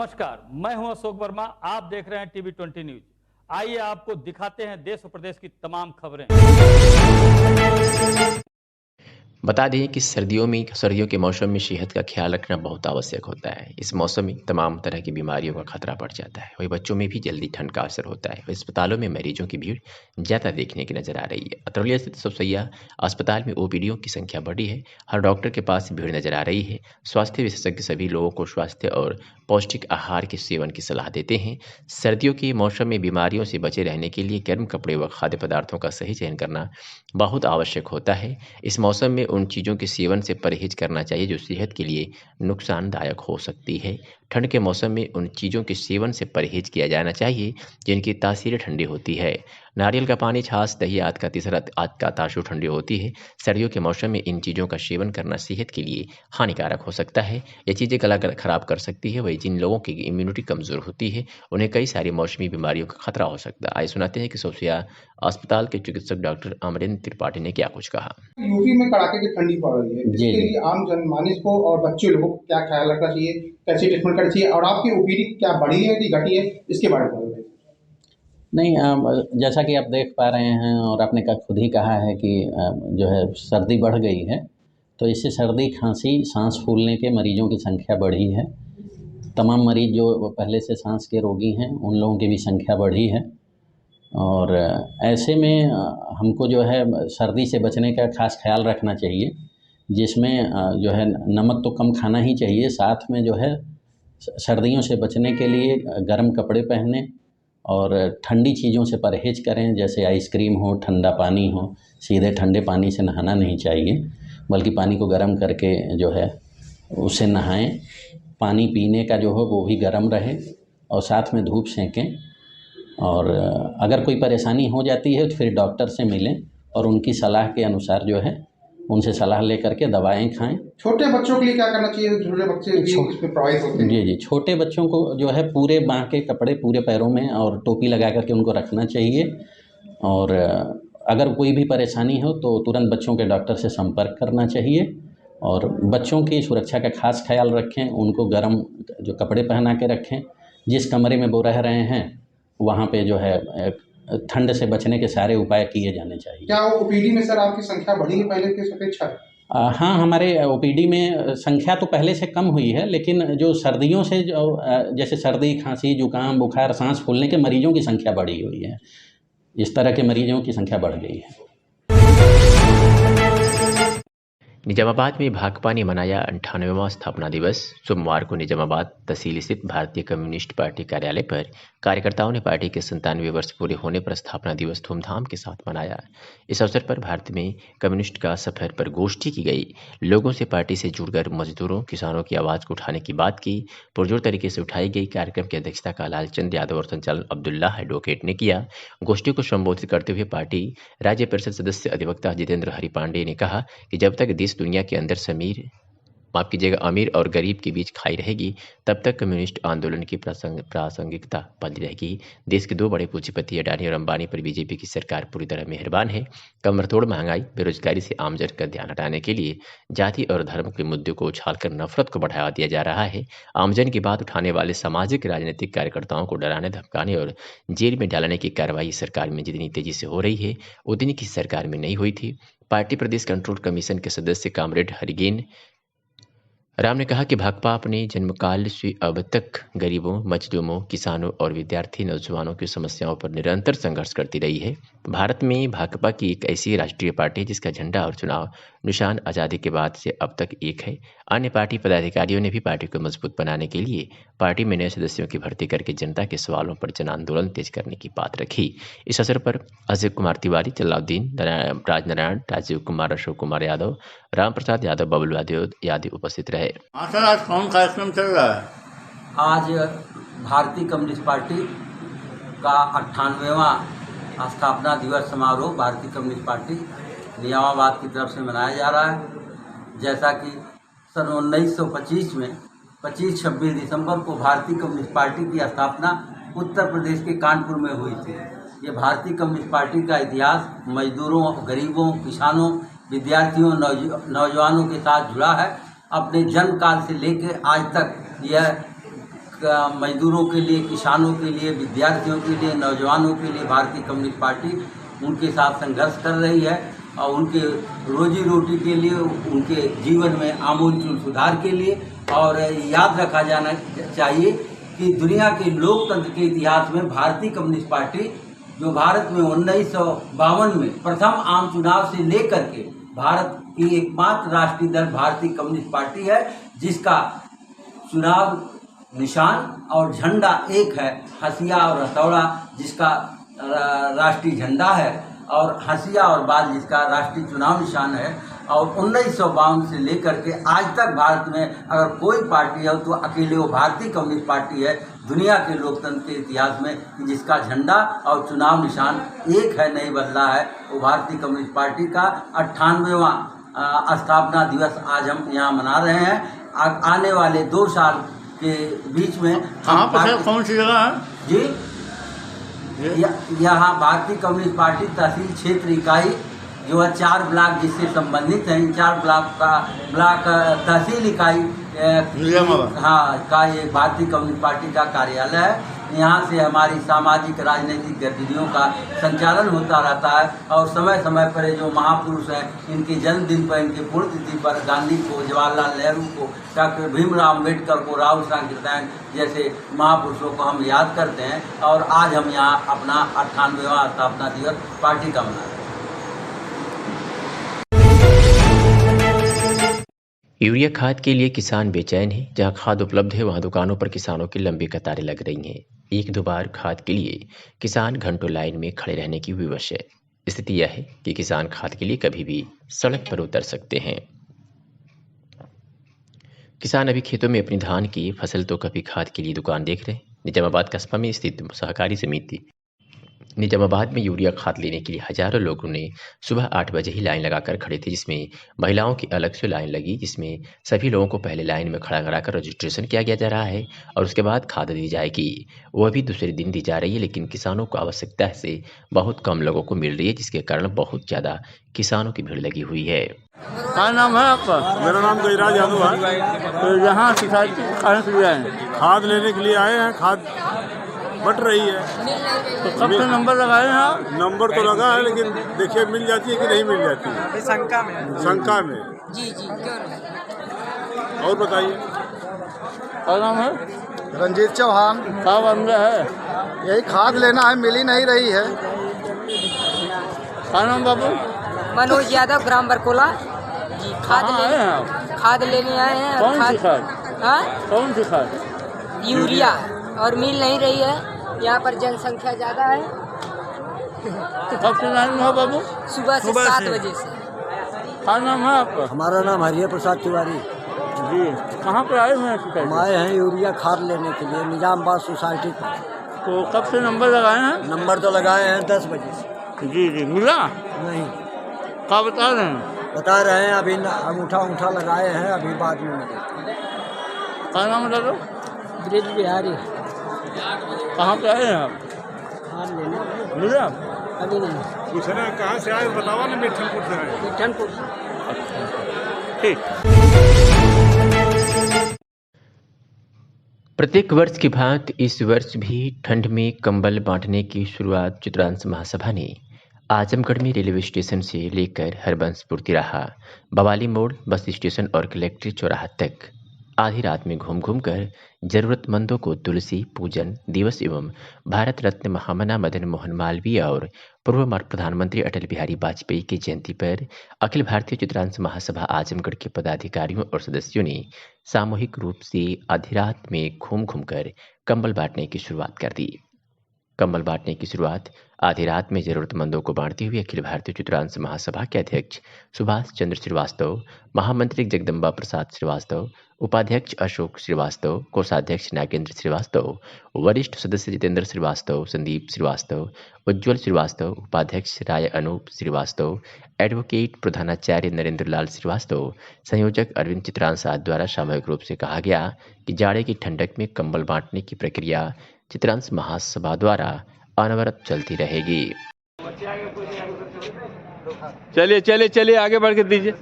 नमस्कार, मैं हूं अशोक वर्मा। आप देख रहे हैं टीवी 20 न्यूज। आइए आपको दिखाते हैं देश और प्रदेश की तमाम खबरें। बता दें कि सर्दियों के मौसम में सेहत का ख्याल रखना बहुत आवश्यक होता है। इस मौसम में तमाम तरह की बीमारियों का खतरा बढ़ जाता है। वही बच्चों में भी जल्दी ठंड का असर होता है। अस्पतालों में मरीजों की भीड़ ज़्यादा देखने की नजर आ रही है। अतरौलिया स्थित सबसैया अस्पताल में ओपीडीओं की संख्या बढ़ी है। हर डॉक्टर के पास भीड़ नजर आ रही है। स्वास्थ्य विशेषज्ञ सभी लोगों को स्वास्थ्य और पौष्टिक आहार के सेवन की सलाह देते हैं। सर्दियों के मौसम में बीमारियों से बचे रहने के लिए गर्म कपड़े व खाद्य पदार्थों का सही चयन करना बहुत आवश्यक होता है। इस मौसम में उन चीज़ों के सेवन से परहेज करना चाहिए जो सेहत के लिए नुकसानदायक हो सकती है। ठंड के मौसम में उन चीज़ों के सेवन से परहेज किया जाना चाहिए जिनकी तासीर ठंडी होती है। नारियल का पानी, छाछ, दही आदि का तासुर ठंडी होती है। सर्दियों के मौसम में इन चीज़ों का सेवन करना सेहत के लिए हानिकारक हो सकता है। ये चीज़ें गला खराब कर सकती है। वही जिन लोगों की इम्यूनिटी कमज़ोर होती है उन्हें कई सारी मौसमी बीमारियों का खतरा हो सकता है। आइए सुनाते हैं कि सोफिया अस्पताल के चिकित्सक डॉक्टर अमरेंद्र त्रिपाठी ने क्या कुछ कहा। यूपी में कड़ाके की ठंडी पड़ रही है, इसके लिए आम जनमानस को और बच्चे लोगों को क्या ख्याल रखना चाहिए, कैसे ट्रीटमेंट करना चाहिए और आपकी ओपीडी क्या बढ़ी है कि घटी है, इसके बारे में बताइए। नहीं, जैसा कि आप देख पा रहे हैं और आपने खुद ही कहा है कि जो है सर्दी बढ़ गई है, तो इससे सर्दी, खांसी, सांस फूलने के मरीजों की संख्या बढ़ी है। तमाम मरीज जो पहले से सांस के रोगी हैं उन लोगों की भी संख्या बढ़ी है। और ऐसे में हमको जो है सर्दी से बचने का खास ख्याल रखना चाहिए, जिसमें जो है नमक तो कम खाना ही चाहिए। साथ में जो है सर्दियों से बचने के लिए गर्म कपड़े पहने और ठंडी चीज़ों से परहेज करें, जैसे आइसक्रीम हो, ठंडा पानी हो। सीधे ठंडे पानी से नहाना नहीं चाहिए, बल्कि पानी को गर्म करके जो है उससे नहाएं। पानी पीने का जो हो वो भी गर्म रहे और साथ में धूप सेकें। और अगर कोई परेशानी हो जाती है तो फिर डॉक्टर से मिलें और उनकी सलाह के अनुसार जो है उनसे सलाह लेकर के दवाएं खाएं। छोटे बच्चों के लिए क्या करना चाहिए? छोटे बच्चे भी इसमें प्रभावित होते हैं। जी, छोटे बच्चों को जो है पूरे बाँह के कपड़े पूरे पैरों में और टोपी लगा करके उनको रखना चाहिए। और अगर कोई भी परेशानी हो तो तुरंत बच्चों के डॉक्टर से संपर्क करना चाहिए और बच्चों की सुरक्षा का खास ख्याल रखें। उनको गर्म जो कपड़े पहना के रखें। जिस कमरे में वो रह रहे हैं वहाँ पे जो है ठंड से बचने के सारे उपाय किए जाने चाहिए। क्या ओपीडी में सर आपकी संख्या बढ़ी है पहले की अपेक्षा? हाँ, हमारे ओपीडी में संख्या तो पहले से कम हुई है, लेकिन जो सर्दियों से जो जैसे सर्दी, खांसी, जुकाम, बुखार, सांस फूलने के मरीजों की संख्या बढ़ी हुई है। इस तरह के मरीजों की संख्या बढ़ गई है। निजामाबाद में भाकपा ने मनाया 98वां स्थापना दिवस। सोमवार को निजामाबाद तहसील स्थित भारतीय कम्युनिस्ट पार्टी कार्यालय पर कार्यकर्ताओं ने पार्टी के 97 वर्ष पूरे होने पर स्थापना दिवस धूमधाम के साथ मनाया। इस अवसर पर भारत में कम्युनिस्ट का सफर पर गोष्ठी की गई। लोगों से पार्टी से जुड़कर मजदूरों, किसानों की आवाज़ को उठाने की बात की पुरजोर तरीके से उठाई गई। कार्यक्रम की अध्यक्षता कालाल चंद यादव और संचालन अब्दुल्ला एडवोकेट ने किया। गोष्ठी को संबोधित करते हुए पार्टी राज्य परिषद सदस्य अधिवक्ता जितेंद्र हरि पांडे ने कहा कि जब तक देश दुनिया के अंदर अमीर और गरीब के बीच खाई रहेगी तब तक कम्युनिस्ट आंदोलन की प्रासंगिकता बनी रहेगी। देश के दो बड़े पूंजीपति अडानी और अंबानी पर बीजेपी की सरकार पूरी तरह मेहरबान है। कमरतोड़ महंगाई, बेरोजगारी से आमजन का ध्यान हटाने के लिए जाति और धर्म के मुद्दे को उछालकर नफरत को बढ़ावा दिया जा रहा है। आमजन की बात उठाने वाले सामाजिक राजनीतिक कार्यकर्ताओं को डराने, धमकाने और जेल में डालने की कार्रवाई सरकार में जितनी तेजी से हो रही है उतनी किसी सरकार में नहीं हुई थी। पार्टी प्रदेश कंट्रोल कमीशन के सदस्य कामरेड हरिगेन राम ने कहा कि भाकपा अपने जन्मकाल से अब तक गरीबों, मजदूरों, किसानों और विद्यार्थी नौजवानों की समस्याओं पर निरंतर संघर्ष करती रही है। भारत में भाकपा की एक ऐसी राष्ट्रीय पार्टी जिसका झंडा और चुनाव निशान आज़ादी के बाद से अब तक एक है। अन्य पार्टी पदाधिकारियों ने भी पार्टी को मजबूत बनाने के लिए पार्टी में नए सदस्यों की भर्ती करके जनता के सवालों पर जन आंदोलन तेज करने की बात रखी। इस अवसर पर अजय कुमार तिवारी, जलाउद्दीन, राजनारायण, राजीव कुमार, अशोक कुमार यादव, राम प्रसाद यादव, बबलू आदि उपस्थित रहे। सर, आज कौन कार्यक्रम चल रहा है? आज भारतीय कम्युनिस्ट पार्टी का 98वां स्थापना दिवस समारोह भारतीय कम्युनिस्ट पार्टी निजामाबाद की तरफ से मनाया जा रहा है। जैसा कि सन 1925 में 25-26 दिसंबर को भारतीय कम्युनिस्ट पार्टी की स्थापना उत्तर प्रदेश के कानपुर में हुई थी। ये भारतीय कम्युनिस्ट पार्टी का इतिहास मजदूरों, गरीबों, किसानों, विद्यार्थियों, नौजवानों के साथ जुड़ा है। अपने जन्म काल से लेकर आज तक यह मजदूरों के लिए, किसानों के लिए, विद्यार्थियों के लिए, नौजवानों के लिए भारतीय कम्युनिस्ट पार्टी उनके साथ संघर्ष कर रही है और उनके रोजी रोटी के लिए, उनके जीवन में आमूलचूल सुधार के लिए। और याद रखा जाना चाहिए कि दुनिया के लोकतंत्र के इतिहास में भारतीय कम्युनिस्ट पार्टी जो भारत में 1952 में प्रथम आम चुनाव से लेकर के भारत की एकमात्र राष्ट्रीय दल भारतीय कम्युनिस्ट पार्टी है, जिसका चुनाव निशान और झंडा एक है, हसिया और हथौड़ा जिसका राष्ट्रीय झंडा है और हसिया और बाल जिसका राष्ट्रीय चुनाव निशान है। और 1952 से लेकर के आज तक भारत में अगर कोई पार्टी है तो अकेले वो भारतीय कम्युनिस्ट पार्टी है दुनिया के लोकतंत्र के इतिहास में कि जिसका झंडा और चुनाव निशान एक है, नहीं बदला है। वो भारतीय कम्युनिस्ट पार्टी का 98वां स्थापना दिवस आज हम यहाँ मना रहे हैं। आने वाले 2 साल के बीच में कहाँ पर कौन सी जगह है जी? यहाँ भारतीय कम्युनिस्ट पार्टी तहसील क्षेत्र इकाई जो है 4 ब्लॉक जिससे संबंधित हैं, इन 4 ब्लॉक तहसील इकाई का ये भारतीय कम्युनिस्ट पार्टी का कार्यालय है। यहाँ से हमारी सामाजिक राजनीतिक गतिविधियों का संचालन होता रहता है और समय समय पर जो महापुरुष हैं इनके जन्मदिन पर, इनकी पुण्यतिथि पर गांधी को, जवाहरलाल नेहरू को, डॉक्टर भीमराव अम्बेडकर को, राहुल सांकृत्यायन जैसे महापुरुषों को हम याद करते हैं। और आज हम यहाँ अपना 98वां स्थापना दिवस पार्टी का मना रहे हैं। यूरिया खाद के लिए किसान बेचैन हैं। जहां खाद उपलब्ध है वहां दुकानों पर किसानों की लंबी कतारें लग रही हैं। 1-2 बार खाद के लिए किसान घंटों लाइन में खड़े रहने की विवश है। स्थिति यह है कि किसान खाद के लिए कभी भी सड़क पर उतर सकते हैं। किसान अभी खेतों में अपनी धान की फसल तो कभी खाद के लिए दुकान देख रहे हैं। निजामाबाद कस्बा में स्थित सहकारी समिति निजामाबाद में यूरिया खाद लेने के लिए हजारों लोगों ने सुबह 8 बजे ही लाइन लगाकर खड़े थे, जिसमें महिलाओं की अलग से लाइन लगी, जिसमें सभी लोगों को पहले लाइन में खड़ा कराकर रजिस्ट्रेशन किया गया जा रहा है और उसके बाद खाद दी जाएगी। वह भी दूसरे दिन दी जा रही है, लेकिन किसानों को आवश्यकता से बहुत कम लोगों को मिल रही है, जिसके कारण बहुत ज़्यादा किसानों की भीड़ लगी हुई है। क्या नाम है आपका? मेरा नाम गजराज यादव है। तो यहाँ शिकायत कहाँ से आए हैं? खाद लेने के लिए आए हैं। खाद बट रही है तो कब से नंबर लगाए हैं आप? नंबर तो लगा है, लेकिन देखिए मिल जाती है कि नहीं मिल जाती है। शंका में जी क्यों नहीं? और बताइए। क्या नाम है? रंजीत चौहान। क्या बंदा है? यही खाद लेना है, मिल ही नहीं रही है। क्या नाम बाबू? मनोज यादव, ग्राम बरकोला जी। खाद लेने आए हैं। कौन सी खाद? हाँ, कौन सी खाद? यूरिया। और मिल नहीं रही है, यहाँ पर जनसंख्या ज़्यादा है। कब से लाइन में हो बाबू? सुबह से 7 बजे से। क्या नाम है आपका? हमारा नाम हरिया प्रसाद तिवारी जी। कहाँ पर आए हुए हैं शिकायत? हम आए हैं यूरिया खाद लेने के लिए निजामाबाद सोसाइटी पर। तो कब से नंबर लगाए हैं? नंबर तो लगाए हैं 10 बजे से। जी मिला नहीं। क्या बता रहे हैं? बता रहे हैं अभी अंगूठा लगाए हैं, अभी बाद में मिले। क्या नाम है दादा? ब्रिज बिहारी। कहाँ पे आए हैं आप? खाद लेने मिला अभी नहीं। पूछ रहे हैं कहाँ से आए, बतावा ना। मिठनपुर से आए। मिठनपुर। ठीक। प्रत्येक वर्ष की भांति इस वर्ष भी ठंड में कंबल बांटने की शुरुआत चित्रांश महासभा ने आजमगढ़ में रेलवे स्टेशन से लेकर हरबंसपुर तिराहा, बवाली मोड़, बस स्टेशन और कलेक्ट्रेट चौराहा तक आधी रात में घूम घूम कर जरूरतमंदों को तुलसी पूजन दिवस एवं भारत रत्न महामना मदन मोहन मालवीय और पूर्व प्रधानमंत्री अटल बिहारी वाजपेयी की जयंती पर अखिल भारतीय चित्रांश महासभा आजमगढ़ के पदाधिकारियों और सदस्यों ने सामूहिक रूप से आधी रात में घूम घूम कर कंबल बांटने की शुरुआत कर दी। कंबल बांटने की शुरुआत आधी रात में जरूरतमंदों को बांटते हुए अखिल भारतीय चित्रांश महासभा के अध्यक्ष सुभाष चंद्र श्रीवास्तव, महामंत्री जगदम्बा प्रसाद श्रीवास्तव, उपाध्यक्ष अशोक श्रीवास्तव, कोषाध्यक्ष नागेंद्र श्रीवास्तव, वरिष्ठ सदस्य जितेंद्र श्रीवास्तव, संदीप श्रीवास्तव, उज्ज्वल श्रीवास्तव, उपाध्यक्ष राय अनूप श्रीवास्तव, एडवोकेट प्रधानाचार्य नरेंद्र लाल श्रीवास्तव, संयोजक अरविंद चित्रांश आदि द्वारा सामूहिक रूप से कहा गया कि जाड़े की ठंडक में कंबल बांटने की प्रक्रिया चित्रांश महासभा द्वारा अनवरत चलती रहेगी। चलिए आगे बढ़ के दीजिए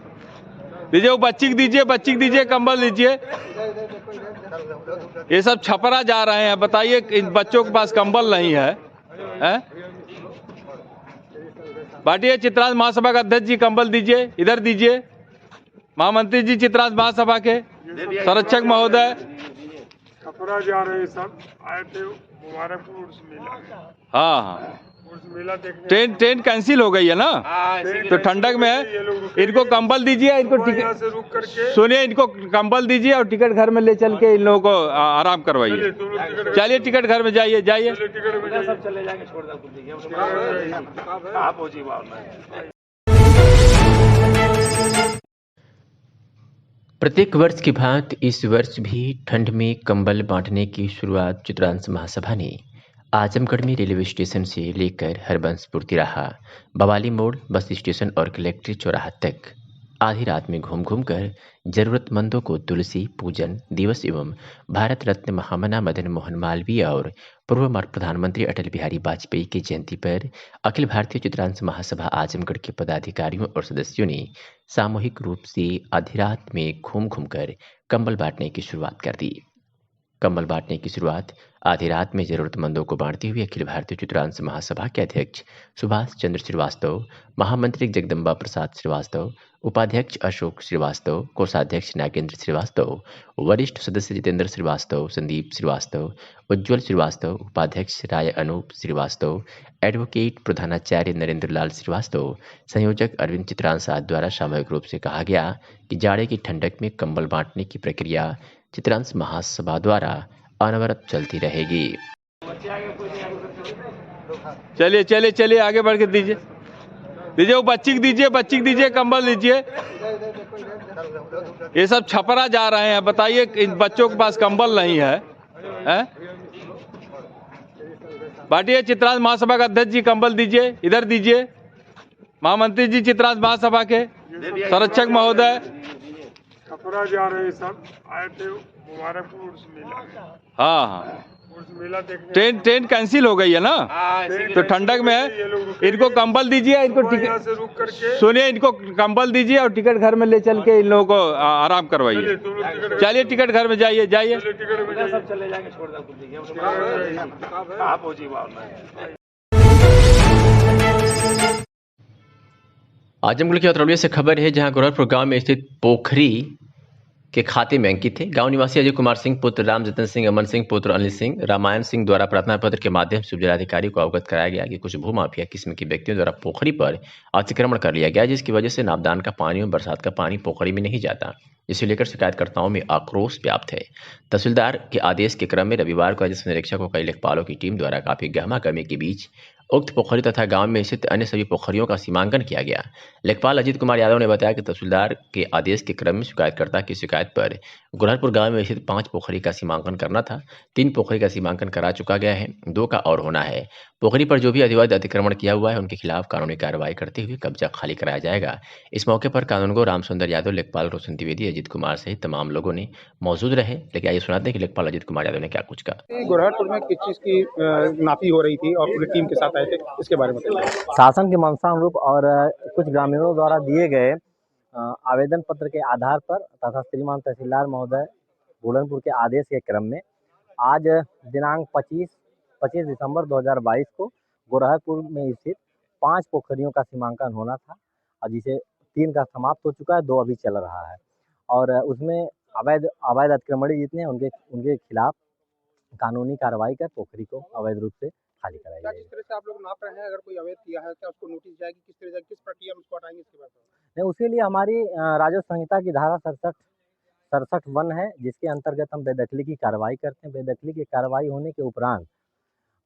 वो बच्ची को दीजिए कंबल दीजिए। ये सब छपरा जा रहे हैं। बताइए, इन बच्चों के पास कंबल नहीं है, हैं? बांटिए। चित्रांश महासभा का अध्यक्ष जी कंबल दीजिए, इधर दीजिए। महामंत्री जी चित्रांश महासभा के, संरक्षक महोदय। छपरा जा रहे हैं, सब आए थे मुबारकपुर उर्स मेला। हाँ हाँ, उर्स मेला देखने। ट्रेन कैंसिल हो गई है ना, तो ठंडक में है। इनको कंबल दीजिए, इनको टिकट से रुक करके सुनिए, इनको कंबल दीजिए और टिकट घर में ले चल के इन लोगों को आराम करवाइए। चलिए टिकट घर में जाइए, जाइए। सब चले जाएंगे, छोड़ दो। प्रत्येक वर्ष की भांति इस वर्ष भी ठंड में कंबल बांटने की शुरुआत चित्रांश महासभा ने आजमगढ़ में रेलवे स्टेशन से लेकर हरबंसपुर तिराहा, बवाली मोड़, बस स्टेशन और कलेक्ट्रेट चौराहा तक आधी रात में घूम घूम कर जरूरतमंदों को तुलसी पूजन दिवस एवं भारत रत्न महामना मदन मोहन मालवीय और पूर्व प्रधानमंत्री अटल बिहारी वाजपेयी की जयंती पर अखिल भारतीय चित्रांश महासभा आजमगढ़ के पदाधिकारियों और सदस्यों ने सामूहिक रूप से आधी रात में घूम घूम कर कंबल बांटने की शुरुआत कर दी। कंबल बांटने की शुरुआत आधी रात में जरूरतमंदों को बांटते हुए अखिल भारतीय चित्रांश महासभा के अध्यक्ष सुभाष चंद्र श्रीवास्तव, महामंत्री जगदम्बा प्रसाद श्रीवास्तव, उपाध्यक्ष अशोक श्रीवास्तव, कोषाध्यक्ष नागेंद्र श्रीवास्तव, वरिष्ठ सदस्य जितेंद्र श्रीवास्तव, संदीप श्रीवास्तव, उज्ज्वल श्रीवास्तव, उपाध्यक्ष राय अनूप श्रीवास्तव, एडवोकेट प्रधानाचार्य नरेंद्र लाल श्रीवास्तव, संयोजक अरविंद चित्रांश द्वारा सामूहिक रूप से कहा गया कि जाड़े की ठंडक में कंबल बांटने की प्रक्रिया चित्रांश महासभा द्वारा अनवरत चलती रहेगी। चलिए चलिए चलिए, आगे बढ़ के दीजिए, दीजिए। वो बच्ची को दीजिए, बच्ची को दीजिए, कंबल दीजिए। ये सब छपरा जा रहे हैं। बताइए, इन बच्चों के पास कंबल नहीं है, हैं? बांटिए। चित्रांश महासभा का अध्यक्ष जी कंबल दीजिए, इधर दीजिए। महामंत्री जी चित्रांश महासभा के, संरक्षक महोदय। छपरा जा रहे हैं, सब आए थे मुबारकपुर उर्स मेला। हाँ हाँ, उर्स मेला देखने। ट्रेन कैंसिल हो गई है ना, तो ठंडक में है। इनको कंबल दीजिए, इनको टिकट से रुक करके। सुनिए, इनको कंबल दीजिए और टिकट घर में ले चल के इन लोगों को आराम करवाइए। चलिए टिकट घर में जाइए, जाइए। सब चले जाएंगे, छोड़ दो। आजमगढ़ की अतरौलिया से खबर है, जहां गोरखपुर गांव में स्थित पोखरी के खाते में अंकित थे। गांव निवासी अजय कुमार सिंह पुत्र राम जतन सिंह, अमन सिंह पुत्र अनिल सिंह, रामायण सिंह द्वारा प्रार्थना पत्र के माध्यम से जिलाधिकारी को अवगत कराया गया कि कुछ भूमाफिया किस्म के व्यक्तियों द्वारा पोखरी पर अतिक्रमण कर लिया गया, जिसकी वजह से नापदान का पानी और बरसात का पानी पोखरी में नहीं जाता। इसे लेकर शिकायतकर्ताओं में आक्रोश व्याप्त है। तहसीलदार के आदेश के क्रम में रविवार को राजस्व निरीक्षक और कई लेखपालों की टीम द्वारा काफी गहमा गहमी के बीच उक्त पोखरी तथा गांव में स्थित अन्य सभी पोखरियों का सीमांकन किया गया। लेखपाल अजीत कुमार यादव ने बताया कि तहसीलदार के आदेश के क्रम में शिकायतकर्ता की शिकायत पर गोरखपुर गांव में स्थित 5 पोखरी का सीमांकन करना था। 3 पोखरी का सीमांकन करा चुका गया है, 2 का और होना है। पोखरी पर जो भी अधिवैध अतिक्रमण किया हुआ है उनके खिलाफ कानूनी कार्रवाई करते हुए कब्जा खाली कराया जाएगा। इस मौके पर कानूनगो रामसुंदर यादव, लेखपाल रोशन द्विवेदी, अजीत कुमार सहित तमाम लोगों ने मौजूद रहे। लेकिन आइए सुनाते हैं कि लेखपाल अजीत कुमार यादव ने क्या कुछ कहा। गोरखपुर में किस चीज की नापी हो रही थी और पूरी टीम के साथ आए थे, इसके बारे में शासन के मंशानुरूप और कुछ ग्रामीणों द्वारा दिए गए आवेदन पत्र के आधार पर तथा श्रीमान तहसीलदार महोदय बुलंदपुर के आदेश के क्रम में आज दिनांक 25 दिसंबर 2022 को गोरखपुर में स्थित 5 पोखरियों का सीमांकन होना था, और जिसे 3 का समाप्त हो चुका है, 2 अभी चल रहा है। और उसमें अवैध अतिक्रमणी जितने हैं उनके खिलाफ कानूनी कार्रवाई कर पोखरी को अवैध रूप से खाली कराई जाएगी। किस तरह से आप लोग नाप रहे हैं? अगर कोई अवैध किया है क्या उसको नोटिस जाएगी? किस तरह से, किस प्रक्रिया में उसको हटाएंगे, इसके बारे में? नहीं, उसके लिए हमारी राजस्व संहिता की धारा 67 है, जिसके अंतर्गत हम बेदखली की कार्रवाई करते हैं। बेदखली की कार्रवाई होने के उपरांत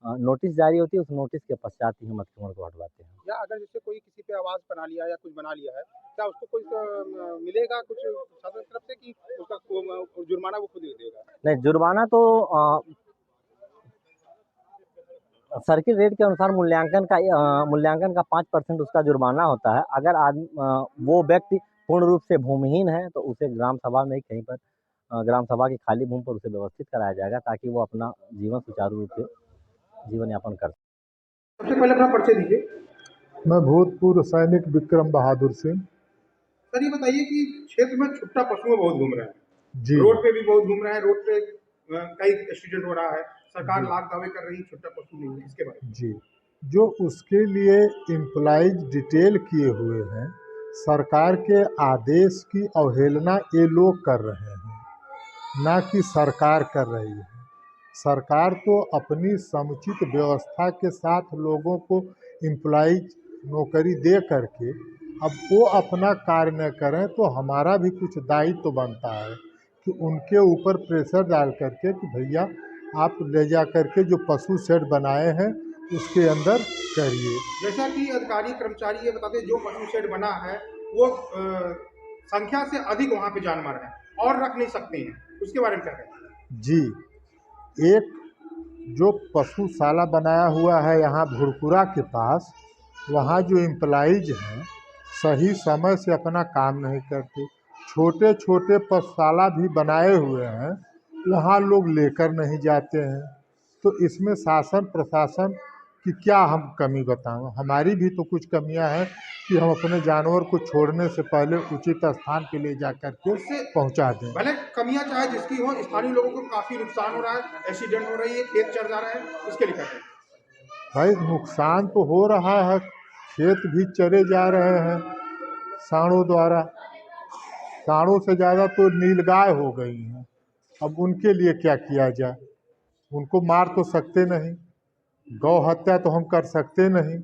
नोटिस जारी होती है, उस नोटिस के पश्चात ही हम अतिक्रमण को हटवाते हैं। या अगर जैसे कोई किसी पे आवाज बना लिया या कुछ बना लिया है, क्या उसको कोई मिलेगा कुछ शासन की तरफ से कि उसका जुर्माना वो खुद ही देगा? नहीं, जुर्माना तो सर्किल रेट के अनुसार मूल्यांकन का 5% उसका जुर्माना होता है। अगर वो व्यक्ति पूर्ण रूप से भूमिहीन है तो उसे ग्राम सभा में कहीं पर ग्राम सभा की खाली भूमि पर उसे व्यवस्थित कराया जाएगा, ताकि वो अपना जीवन सुचारू रूप से जीवन यापन कर सके। सबसे पहले अपना परिचय दीजिए। मैं भूतपूर्व सैनिक विक्रम बहादुर सिंह। सर, ये बताइए कि क्षेत्र में छुट्टा पशुएं बहुत घूम रहे हैं, रोड पे भी बहुत घूम रहे हैं, रोड पे कई एक्सीडेंट हो रहा है, सरकार लाख दावे कर रही है, छोटा पशु नहीं है, इसके बारे में जी, जो उसके लिए एम्प्लॉइज डिटेल किए हुए हैं, सरकार के आदेश की अवहेलना ये लोग कर रहे हैं, ना कि सरकार कर रही है। सरकार तो अपनी समुचित व्यवस्था के साथ लोगों को एम्प्लॉइज नौकरी दे करके अब वो अपना कार्य न करें तो हमारा भी कुछ दायित्व तो बनता है कि उनके ऊपर प्रेशर डाल करके कि भैया आप ले जा करके जो पशु शेड बनाए हैं उसके अंदर करिए। जैसा कि अधिकारी कर्मचारी ये बताते हैं, जो पशु शेड बना है वो संख्या से अधिक वहाँ पे जानवर है और रख नहीं सकते हैं, उसके बारे में क्या कहते हैं? जी, एक जो पशुशाला बनाया हुआ है यहाँ भुरपुरा के पास, वहाँ जो एम्प्लॉइज हैं सही समय से अपना काम नहीं करते। छोटे छोटे पशुशाला भी बनाए हुए हैं, वहाँ लोग लेकर नहीं जाते हैं। तो इसमें शासन प्रशासन की क्या हम कमी बताएं? हमारी भी तो कुछ कमियां हैं कि हम अपने जानवर को छोड़ने से पहले उचित स्थान पे ले जा करके पहुंचा दें। भले कमियां चाहे जिसकी हो, स्थानीय लोगों को काफी नुकसान हो रहा है, एक्सीडेंट हो रही है, खेत चढ़ जा रहा है, इसके लिए कहते हैं भाई नुकसान तो हो रहा है, खेत भी चरे जा रहे हैं सांडों द्वारा। सांडों से ज़्यादा तो नीलगाय हो गई हैं। अब उनके लिए क्या किया जाए? उनको मार तो सकते नहीं, गौ हत्या तो हम कर सकते नहीं,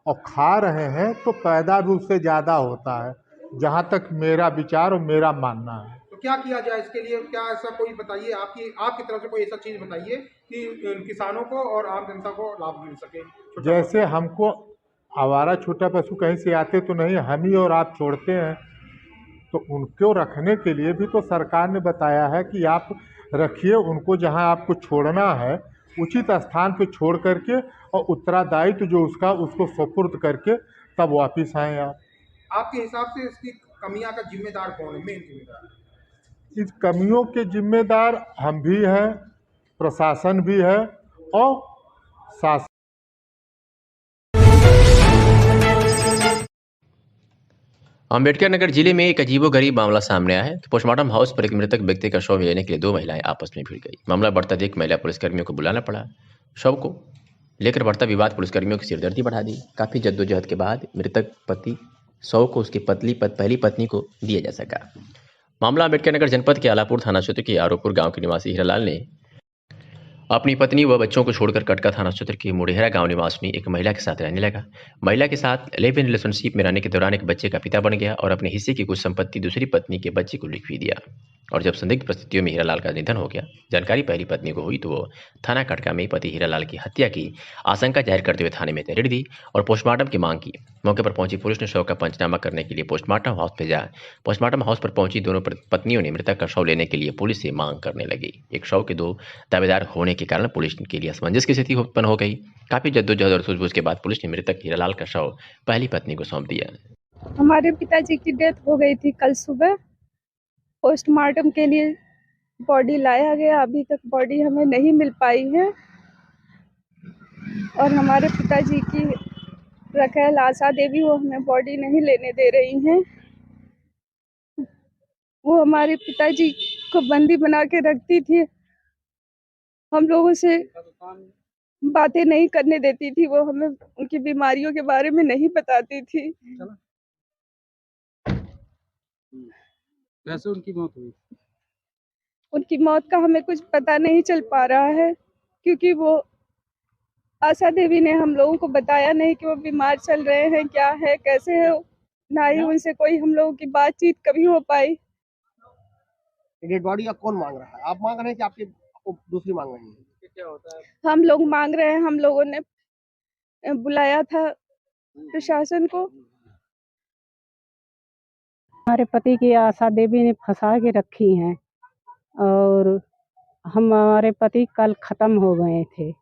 और खा रहे हैं तो पैदा भी उससे ज़्यादा होता है, जहाँ तक मेरा विचार और मेरा मानना है। तो क्या किया जाए इसके लिए? क्या ऐसा कोई बताइए, आपकी तरफ से कोई ऐसा चीज़ बताइए कि किसानों को और आम जनता को लाभ मिल सके। जैसे हमको आवारा छोटा पशु कहीं से आते तो नहीं, हम ही और आप छोड़ते हैं, तो उनको रखने के लिए भी तो सरकार ने बताया है कि आप रखिए उनको, जहां आपको छोड़ना है उचित स्थान पे छोड़ करके, और उत्तरदायित्व जो उसका उसको सुपुर्द करके तब वापिस आएँ आप। आपके हिसाब से इसकी कमियां का जिम्मेदार कौन है, मेन जिम्मेदार? इस कमियों के जिम्मेदार हम भी हैं, प्रशासन भी है और शासन। अम्बेडकर नगर जिले में एक अजीबोगरीब मामला सामने आया है कि पोस्टमार्टम हाउस पर एक मृतक व्यक्ति का शव लेने के लिए दो महिलाएं आपस में भिड़ गई। मामला बढ़ता देख महिला पुलिसकर्मियों को बुलाना पड़ा। शव को लेकर बढ़ता विवाद पुलिसकर्मियों की सिरदर्दी बढ़ा दी। काफ़ी जद्दोजहद के बाद मृतक पति शव को उसकी पहली पत्नी को दिया जा सका। मामला अम्बेडकर नगर जनपद के आलापुर थाना क्षेत्र के आरोपुर गाँव के निवासी हीरालाल ने अपनी पत्नी व बच्चों को छोड़कर कटका थाना क्षेत्र के मुडेहरा गांव निवासी एक महिला के साथ रहने लगा। महिला के साथ लिव इन रिलेशनशिप में रहने के दौरान एक बच्चे का पिता बन गया और अपने हिस्से की कुछ संपत्ति दूसरी पत्नी के बच्चे को लिख भी दिया। और जब संदिग्ध परिस्थितियों में हीरालाल का निधन हो गया, जानकारी पहली पत्नी को हुई तो वो थाना कटका में पति हीरालाल की हत्या की आशंका जाहिर करते हुए थाने में तहरीर दी और पोस्टमार्टम की मांग की। मौके पर पहुंची पुलिस ने शव का पंचनामा करने के लिए पोस्टमार्टम हाउस भेजा। पोस्टमार्टम हाउस पर पहुंची दोनों पत्नियों ने मृतक का शव लेने के लिए पुलिस से मांग करने लगी। एक शव के दो दावेदार होने के कारण पुलिस के लिए असमंजस की स्थिति उत्पन्न हो गई। काफी जद्दोजहद और सूझबूझ के बाद पुलिस ने मृतक हीरालाल का शव पहली पत्नी को सौंप दिया। हमारे पिताजी की डेथ हो गई थी कल सुबह। पोस्टमार्टम के लिए बॉडी लाया गया, अभी तक बॉडी हमें नहीं मिल पाई है और हमारे पिताजी की रखेल आशा देवी वो हमें बॉडी नहीं लेने दे रही हैं। वो हमारे पिताजी को बंदी बना के रखती थी, हम लोगों से बातें नहीं करने देती थी, वो हमें उनकी बीमारियों के बारे में नहीं बताती थी। कैसे उनकी मौत हुई? उनकी मौत का हमें कुछ पता नहीं चल पा रहा है, क्योंकि वो आशा देवी ने हम लोगों को बताया नहीं कि वो बीमार चल रहे हैं, क्या है, कैसे है, ना ही उनसे कोई हम लोगों की बातचीत कभी हो पाई। डेड बॉडी का कौन मांग रहा है? आप मांग रहे हैं कि आपकी दूसरी मांग रही है? क्या होता है? हम लोग मांग रहे हैं, हम लोगों ने बुलाया था प्रशासन को। हमारे पति की आशा देवी ने फंसा के रखी हैं और हमारे पति कल खत्म हो गए थे।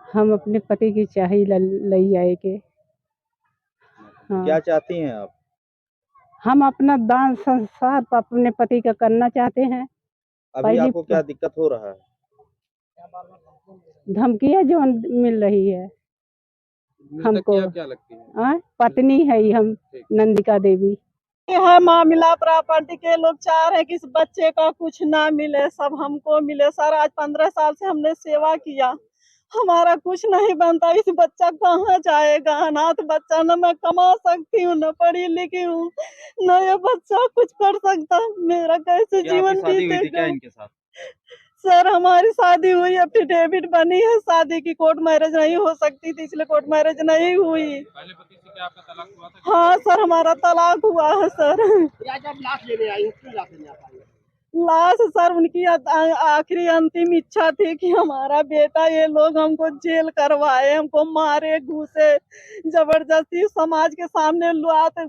हम अपने पति की चाही ले जाएंगे। हाँ। क्या चाहती हैं आप? हम अपना दान संस्कार अपने पति का करना चाहते हैं। अभी आपको क्या दिक्कत हो रहा है? धमकियाँ जो मिल रही है हमको। क्या लगती है? पत्नी है ही हम, नंदिका देवी। है मामला प्रॉपर्टी के लोग चाह रहे हैं कि इस बच्चे का कुछ ना मिले, सब हमको मिले। सर आज 15 साल से हमने सेवा किया, हमारा कुछ नहीं बनता। इस बच्चा कहाँ जाएगा? अनाथ बच्चा, न मैं कमा सकती हूँ, न पढ़ी लिखी हूँ, न ये बच्चा कुछ कर सकता। मेरा कैसे जीवन बीतेगा? इनके साथ सर हमारी शादी हुई, एफिडेविट बनी है शादी की, कोर्ट मैरिज नहीं हो सकती थी, इसलिए कोर्ट मैरिज नहीं हुई। पहले पति से क्या आपका तलाक हुआ था? हाँ सर हमारा तलाक हुआ है सर। लाश सर उनकी आखिरी अंतिम इच्छा थी कि हमारा बेटा, ये लोग हमको जेल करवाए, हमको मारे, घूसे, जबरदस्ती समाज के सामने लाते।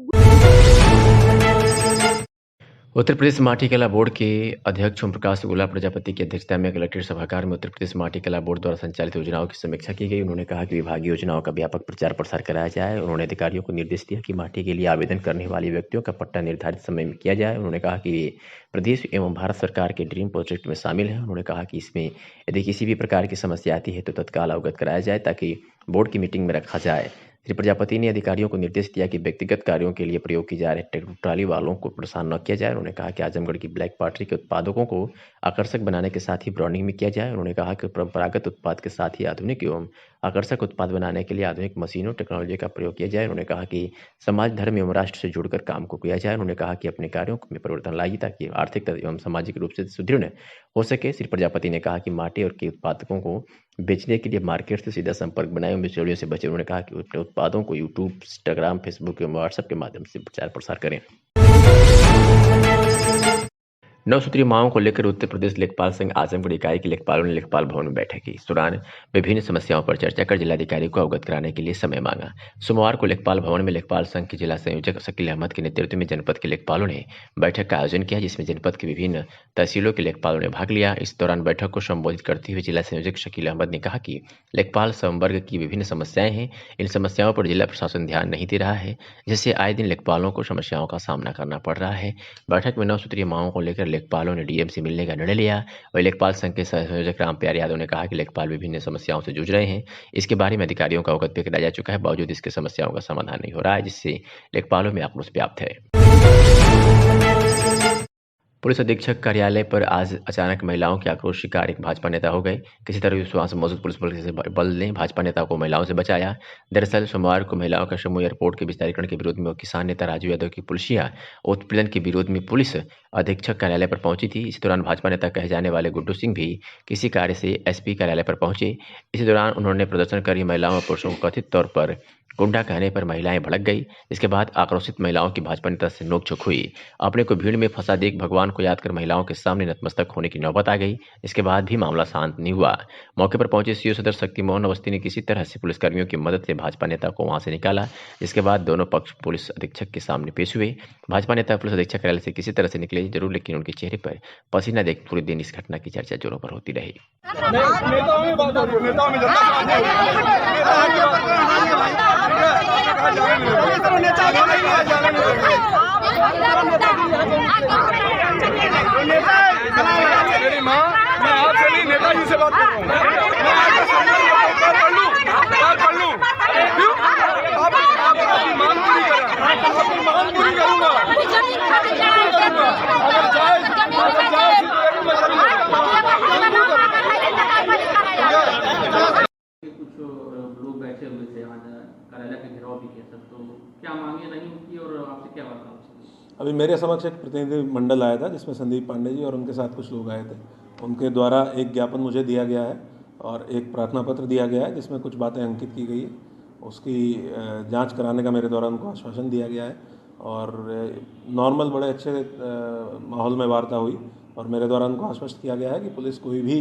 उत्तर प्रदेश माटी कला बोर्ड के अध्यक्ष ओम प्रकाश गोला प्रजापति की अध्यक्षता में कलेक्ट्रेट सभागार में उत्तर प्रदेश माटी कला बोर्ड द्वारा संचालित योजनाओं की समीक्षा की गई। उन्होंने कहा कि विभागीय योजनाओं का व्यापक प्रचार प्रसार कराया जाए। उन्होंने अधिकारियों को निर्देश दिया कि माटी के लिए आवेदन करने वाले व्यक्तियों का पट्टा निर्धारित समय में किया जाए। उन्होंने कहा कि वे प्रदेश एवं भारत सरकार के ड्रीम प्रोजेक्ट में शामिल हैं। उन्होंने कहा कि इसमें यदि किसी भी प्रकार की समस्या आती है तो तत्काल अवगत कराया जाए ताकि बोर्ड की मीटिंग में रखा जाए। श्री प्रजापति ने अधिकारियों को निर्देश दिया कि व्यक्तिगत कार्यों के लिए प्रयोग की जा रहे ट्रैक्टर ट्राली वालों को परेशान न किया जाए। उन्होंने कहा कि आजमगढ़ की ब्लैक पॉटरी के उत्पादकों को आकर्षक बनाने के साथ ही ब्रांडिंग में किया जाए। उन्होंने कहा कि परंपरागत उत्पाद के साथ ही आधुनिक एवं आकर्षक उत्पाद बनाने के लिए आधुनिक मशीनों टेक्नोलॉजी का प्रयोग किया जाए। उन्होंने कहा कि समाज, धर्म एवं राष्ट्र से जुड़कर काम को किया जाए। उन्होंने कहा कि अपने कार्यों में परिवर्तन लाइए ताकि आर्थिक एवं सामाजिक रूप से सुदृढ़ हो सके। श्री प्रजापति ने कहा कि माटी और के उत्पादकों को बेचने के लिए मार्केट से सीधा संपर्क बनाए, बिचौलियों से बचे। उन्होंने कहा कि अपने उत्पादों को यूट्यूब, इंस्टाग्राम, फेसबुक एवं व्हाट्सएप के माध्यम से प्रचार प्रसार करें। 9 सूत्रीय मांगों को लेकर उत्तर प्रदेश लेखपाल संघ आजमगढ़ इकाई के लेखपालों ने लेखपाल भवन में बैठक की। इस दौरान विभिन्न समस्याओं पर चर्चा कर जिलाधिकारी को अवगत कराने के लिए समय मांगा। सोमवार को लेखपाल भवन में लेखपाल संघ के जिला संयोजक शकील अहमद के नेतृत्व में जनपद के लेखपालों ने बैठक का आयोजन किया, जिसमें जनपद के विभिन्न तहसीलों के लेखपालों ने भाग लिया। इस दौरान बैठक को संबोधित करते हुए जिला संयोजक शकील अहमद ने कहा कि लेखपाल संवर्ग की विभिन्न समस्याएं हैं, इन समस्याओं पर जिला प्रशासन ध्यान नहीं दे रहा है, जिससे आए दिन लेखपालों को समस्याओं का सामना करना पड़ रहा है। बैठक में 9 सूत्रीय मांगों को लेकर लेखपालों ने डीएम से मिलने का निर्णय लिया। वही लेखपाल संघ के संयोजक रामप्यार यादव ने कहा कि लेखपाल विभिन्न समस्याओं से जूझ रहे हैं, इसके बारे में अधिकारियों का अवगत कराया जा चुका है, बावजूद इसके समस्याओं का समाधान नहीं हो रहा है, जिससे लेखपालों में आक्रोश व्याप्त है। पुलिस अधीक्षक कार्यालय पर आज अचानक महिलाओं के आक्रोश शिकार एक भाजपा नेता हो गए। किसी तरह विश्वास मौजूद पुलिस बल ने भाजपा नेता को महिलाओं से बचाया। दरअसल सोमवार को महिलाओं का समूह एयरपोर्ट के विस्तारीकरण के विरोध में किसान नेता राजू यादव की पुलिसिया उत्पीड़न के विरोध में पुलिस अधीक्षक कार्यालय पर पहुंची थी। इसी दौरान भाजपा नेता कहे जाने वाले गुड्डू सिंह भी किसी कार्य से एसपी कार्यालय पर पहुंचे। इसी दौरान उन्होंने प्रदर्शनकारी महिलाओं और पुरुषों को कथित तौर पर गुंडा कहने पर महिलाएं भड़क गई, जिसके बाद आक्रोशित महिलाओं की भाजपा नेता से नोकझोंक हुई। अपने को भीड़ में फंसा देख भगवान को याद कर महिलाओं के सामने नतमस्तक होने की नौबत आ गई। इसके बाद भी मामला शांत नहीं हुआ। मौके पर पहुंचे सीओ सदर शक्ति मोहन अवस्थी ने किसी तरह से पुलिसकर्मियों की मदद से भाजपा नेता को वहां से निकाला, जिसके बाद दोनों पक्ष पुलिस अधीक्षक के सामने पेश हुए। भाजपा नेता पुलिस अधीक्षक कार्यालय से किसी तरह से निकले जरूर, लेकिन उनके चेहरे पर पसीना देख पूरे दिन इस घटना की चर्चा जोरों पर होती रही। मेरी माँ, मैं आपसे नहीं नेताजी से बात कर रहा हूँ। मैं आपसे पढ़ लूँ। क्यों? आपकी मांग पूरी करा, आपकी मांग पूरी करूँगा। अगर जाए कुछ लोग बैठे हुए थे, आज कार्यालय का घेराव भी किया था, तो क्या मांगे नहीं उनकी और आपसे क्या बात? अभी मेरे समक्ष एक प्रतिनिधि मंडल आया था जिसमें संदीप पांडे जी और उनके साथ कुछ लोग आए थे। उनके द्वारा एक ज्ञापन मुझे दिया गया है और एक प्रार्थना पत्र दिया गया है जिसमें कुछ बातें अंकित की गई है। उसकी जांच कराने का मेरे द्वारा उनको आश्वासन दिया गया है और नॉर्मल बड़े अच्छे माहौल में वार्ता हुई और मेरे द्वारा उनको आश्वस्त किया गया है कि पुलिस कोई भी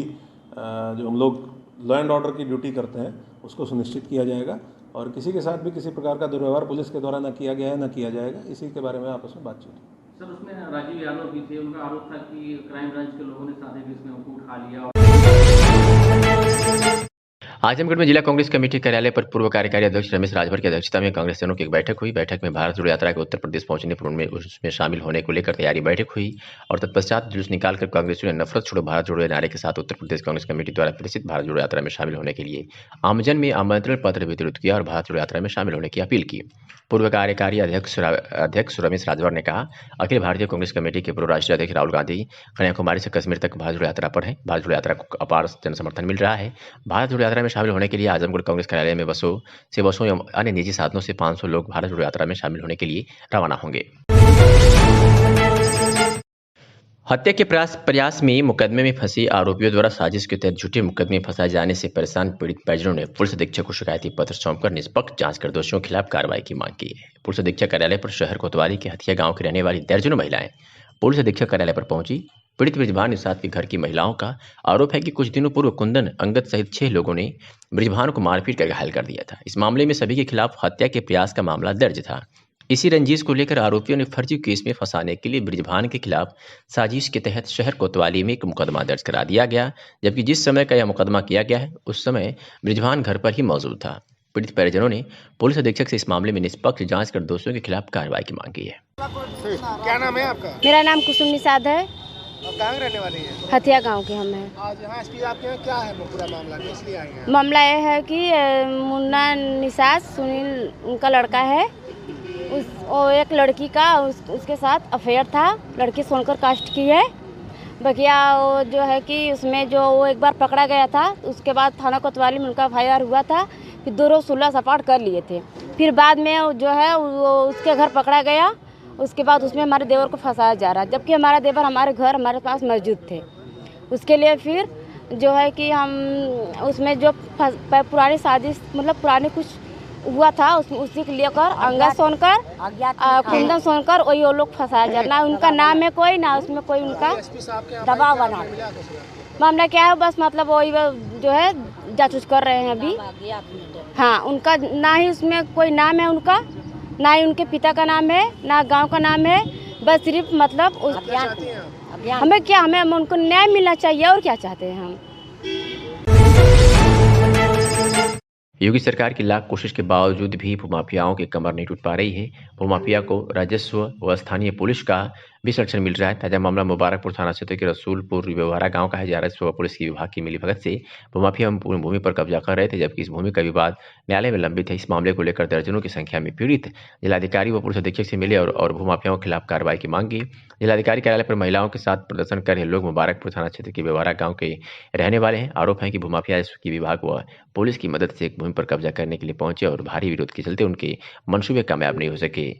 जो हम लोग लॉ एंड ऑर्डर की ड्यूटी करते हैं उसको सुनिश्चित किया जाएगा और किसी के साथ भी किसी प्रकार का दुर्व्यवहार पुलिस के द्वारा न किया गया है, न किया जाएगा। इसी के बारे में आपस में बातचीत हुई। सर, उसमें राजीव यादव भी थे, उनका आरोप था कि क्राइम ब्रांच के लोगों ने सादे बीच में उनको उठा लिया। आजमगढ़ में जिला कांग्रेस कमेटी कार्यालय पर पूर्व कार्यकारी अध्यक्ष रमेश राजभर की अध्यक्षता में कांग्रेसियों की एक बैठक हुई। बैठक में भारत जोड़ो यात्रा के उत्तर प्रदेश पहुंचने पर उसमें शामिल होने को लेकर तैयारी बैठक हुई और तत्पश्चात जुलूस निकालकर कांग्रेसियों ने नफरत छोड़ो भारत जोड़ो नारे के साथ उत्तर प्रदेश कांग्रेस कमेटी द्वारा प्रेषित भारत जोड़ो यात्रा में शामिल होने के लिए आमजन में आमंत्रण पत्र वितरित किया और भारत जोड़ो यात्रा में शामिल होने की अपील की। पूर्व कार्यकारी अध्यक्ष रमेश राजवर ने कहा, अखिल भारतीय कांग्रेस कमेटी के पूर्व राष्ट्रीय अध्यक्ष राहुल गांधी कन्याकुमारी से कश्मीर तक भारत जोड़ो यात्रा पर हैं। भारत जोड़ो यात्रा को अपार जन समर्थन मिल रहा है। भारत जोड़ो यात्रा में शामिल होने के लिए आजमगढ़ कांग्रेस कार्यालय में बसों एवं अन्य निजी साधनों से 500 लोग भारत जोड़ो यात्रा में शामिल होने के लिए रवाना होंगे। हत्या के प्रयास में मुकदमे में फंसी आरोपियों द्वारा साजिश के तहत झूठे मुकदमे में फंसाए जाने से परेशान पीड़ित परिजनों ने पुलिस अधीक्षक को शिकायती पत्र सौंपकर निष्पक्ष जांच कर दोषियों के खिलाफ कार्रवाई की मांग की है। पुलिस अधीक्षक कार्यालय पर शहर कोतवाली के हथिया गांव की रहने वाली दर्जनों महिलाएं पुलिस अधीक्षक कार्यालय पर पहुंची। पीड़ित बृजभान निषाद के घर की महिलाओं का आरोप है कि कुछ दिनों पूर्व कुंदन अंगद सहित 6 लोगों ने बृजभान को मारपीट कर घायल कर दिया था। इस मामले में सभी के खिलाफ हत्या के प्रयास का मामला दर्ज था। इसी रंजिश को लेकर आरोपियों ने फर्जी केस में फंसाने के लिए बृजभान के खिलाफ साजिश के तहत शहर कोतवाली में एक मुकदमा दर्ज करा दिया गया, जबकि जिस समय का यह मुकदमा किया गया है उस समय बृजभान घर पर ही मौजूद था। पीड़ित परिजनों ने पुलिस अधीक्षक से इस मामले में निष्पक्ष जांच कर दोषियों के खिलाफ कार्रवाई की मांग की है। क्या नाम है आपका? मेरा नाम कुसुम निषाद है। और कहाँ रहने वाली है? हथिया गांव के हम हैं। आज यहाँ एसपी आपके यहाँ क्या है पूरा मामला, किस लिए आए हैं? मामला यह है कि मुन्ना निषाद सुनील उनका लड़का है, एक लड़की का उसके साथ अफेयर था। लड़की सोनकर कास्ट की है। बकिया वो जो है कि उसमें जो वो एक बार पकड़ा गया था, उसके बाद थाना कोतवाली में उनका FIR हुआ था। फिर 2 रोज 16 सपाट कर लिए थे। फिर बाद में जो है वो उसके घर पकड़ा गया। उसके बाद उसमें हमारे देवर को फंसाया जा रहा है, जबकि हमारा देवर हमारे घर हमारे पास मौजूद थे। उसके लिए फिर जो है कि हम उसमें जो पुरानी साजिश मतलब पुराने कुछ हुआ था उसी को लेकर अंगद सोनकर कुंदन सोनकर वही वो लोग फंसाया जा रहा। ना उनका नाम है कोई, ना उसमें कोई उनका दबाव बना। मामला क्या है बस मतलब वही जो है जांच कर रहे हैं अभी। हाँ, उनका ना ही उसमें कोई नाम है उनका, ना ही उनके पिता का नाम है, ना गांव का नाम है। बस सिर्फ मतलब हमें क्या हमें उनको न्याय मिलना चाहिए और क्या चाहते हैं हम। योगी सरकार की लाख कोशिश के बावजूद भी भूमाफियाओं की कमर नहीं टूट पा रही है। भूमाफिया को राजस्व व स्थानीय पुलिस का भी संरक्षण मिल रहा है। ताजा मामला मुबारकपुर थाना क्षेत्र के रसूलपुर व्यवहारा गांव का है, जहाँ राजस्व व पुलिस की विभाग की मिलीभगत से भूमाफिया भूमि पर कब्जा कर रहे थे, जबकि इस भूमि का विवाद न्यायालय में लंबित है। इस मामले को लेकर दर्जनों की संख्या में पीड़ित जिलाधिकारी व पुलिस अधीक्षक से मिले और भूमाफियाओं के खिलाफ कार्रवाई की मांग की। जिलाधिकारी कार्यालय पर महिलाओं के साथ प्रदर्शन कर रहे लोग मुबारकपुर थाना क्षेत्र के व्यवहारा गाँव के रहने वाले हैं। आरोप है कि भूमाफिया की विभाग व पुलिस की मदद से एक भूमि पर कब्जा करने के लिए पहुंचे और भारी विरोध के चलते उनके मंसूबे कामयाब नहीं हो सके।